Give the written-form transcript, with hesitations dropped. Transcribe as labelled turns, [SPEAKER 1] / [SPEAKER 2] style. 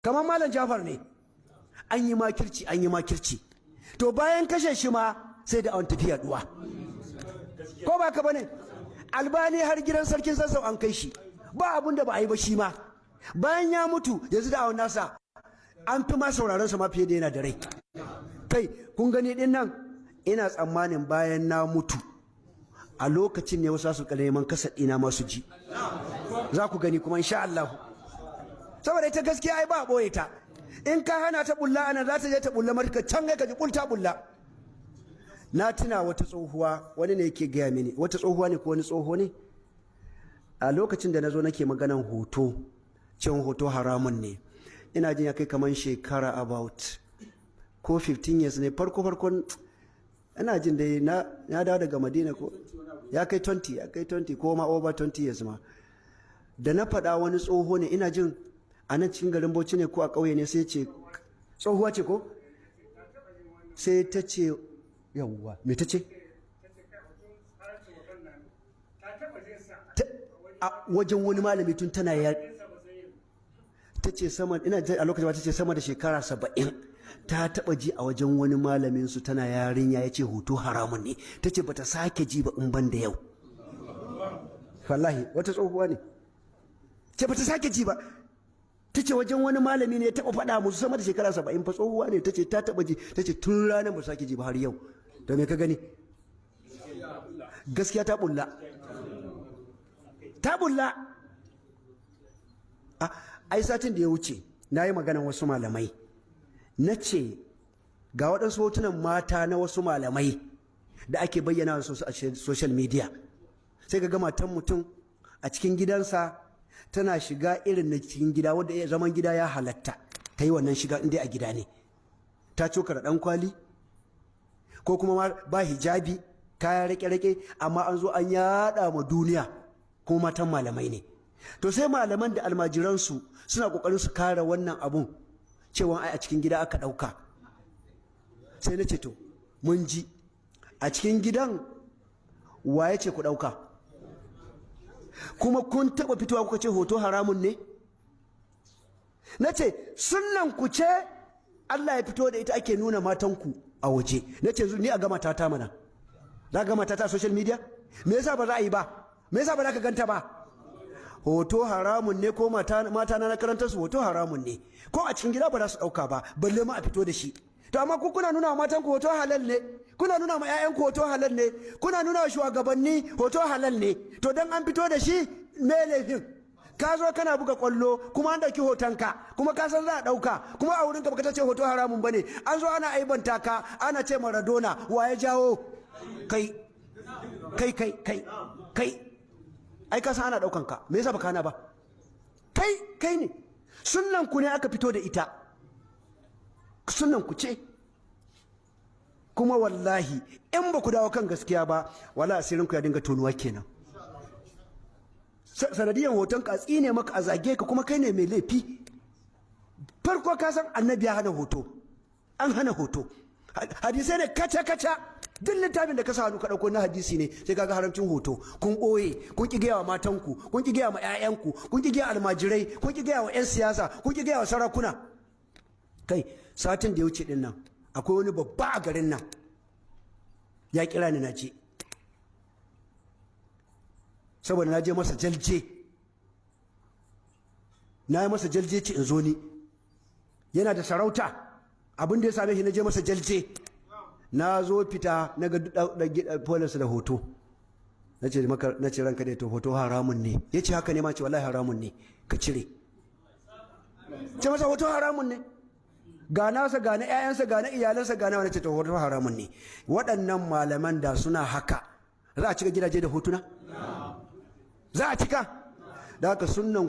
[SPEAKER 1] kamar malam Jafar ne, an yi makirci to bayan kashe shi ma sai da an tafi yaduwa, ko ba ka bane? Albani har gidan sarkin Zazzau an kai shi, ba abun da ba a yi ba shi ma bayan ya mutu yanzu da awon nasa an fi ma sauraron sa ma fiye da yana da rai. Kai kun gani din nan, ina tsammanin bayan na mutu a lokacin ne wasu su neman kasa ɗina masu ji, za ku gani kuma insha Allah, saboda ita gaskiya ai ba boye ta, in ka hana ta bulla ana za ta je ta bulla maka can ka ji bulta bulla. Na tuna wata tsohuwa, wani ne yake gaya mini, wata tsohuwa ne ko wani tsoho ne, a lokacin da na zo nake maganan hoto, cin hoto haramun ne, ina jin ya kai kaman shekara about ko 15 years ne, farkon ina jin dai na dawo daga Madina, ko ya kai 20 ko ma over 20 years ma, da na faɗa wani tsoho ne, ina jin a nan cikin garin Bauchi ne ko a ƙauye ne, sai ce tsohuwa ce ko, sai ta ce yawwa, me ta ce a wajen wani malami tun tana ya ta ce sama, ina a lokacin ba ta ce sama da shekara 70 ta taba ji a wajen wani malamin su tana yarinya ya ce hoto haramun ne, ta ce bata sake ji ba in ban da yau. Wallahi wata tsohuwa ne ce bata sake ji ba, ta ce wajen wani malami ne ya taba faɗa musu sama da shekara 70 fa, tsohuwa ne, ta ce ta taba ji, ta ce tun ranar ba sake ji ba har yau. Da me ka gani? Gaskiya ta bulla, ai satin da ya wuce na yi maganan wasu malamai, na ce ga waɗansu hotunan mata na wasu malamai da ake bayyana a social media, sai ga matan mutum a cikin gidansa tana shiga irin na cikin gida wadda zaman gida ya halatta ta yi wannan shiga inda a gida ne, ta cokara ɗan kwali ko kuma ba hijabi, kaya rake-rake, amma an zo an yada ma duniya ko matan malamai ne. To sai malaman da almajiransu suna kokarin su kare wannan abun cewa ai a cikin gida aka dauka, sai na ce to mun ji a cikin gidan waye ce ku dauka, kuma kun taba fitowa kuka ce hoto haramun ne? Na ce sunnan ku ce Allah ya fito da ita ake nuna matanku a waje, na ce ni a gama ta mana, za ga mata ta social media, me yasa ba za a yi ba, me yasa ba za ka ganta ba? Hoto haramun ne, ko mata na karantar su hoto haramun ne, ko a cikin gida ba za su dauka ba, balle ma a fito da shi. To amma ku kuna nuna wa matan ku hoto halal ne, kuna nuna ma ƴaƴan ku hoto halal ne, kuna nuna wa shugabanni hoto halal ne, to dan an fito da shi me laifin? Ka zo kana buga kwallo kuma an dauki hotonka, kuma ka san za a dauka, kuma a wurinka baka ce hoto haramun bane, an zo ana aibanta ka, ana ce Maradona, wa ya jawo? Kai ai ka san ana daukan ka, me yasa baka hana ba? Kai ne, sunnan ku ne aka fito da ita, sunnan ku ce, kuma wallahi in ba ku dawo kan gaskiya ba, wala asirin ku ya dinga tonuwa kenan. Sanadiyan hoton ka tsine maka, a zage ka, kuma kai ne mai laifi. Farko ka san annabi ya hana hoto, an hana hoto, hadisai ne kaca duk littafin da ka sa hannu ka dauko na hadisi ne sai kaga haramcin hoto. Kun ɓoye, kun ki gaya wa matanku, kun ki gaya wa ƴaƴanku, kun ki gaya almajirai, kun ki gaya wa ƴan siyasa, kun ki gaya wa sarakuna. Kai satin da ya wuce din nan akwai wani babba a garin nan ya kira ni na je, saboda na je masa jalje, na yi masa jalje ce in zo ni, yana da sarauta, abin da ya same shi na je masa jalje, na zo fita na ga polarsa da hoto, na ce ranka da to hoto haramun ne, ya ce haka ne, ma ce wallahi haramun ne, ka cire, ce masa hoto haramun ne, ga nasa, ga na ƴaƴansa, ga na iyalansa, ga na wani, ce to hoto haramun ne. Waɗannan malaman da suna haka, za a cika gidaje da hotuna? Za a cika? Da haka sunnan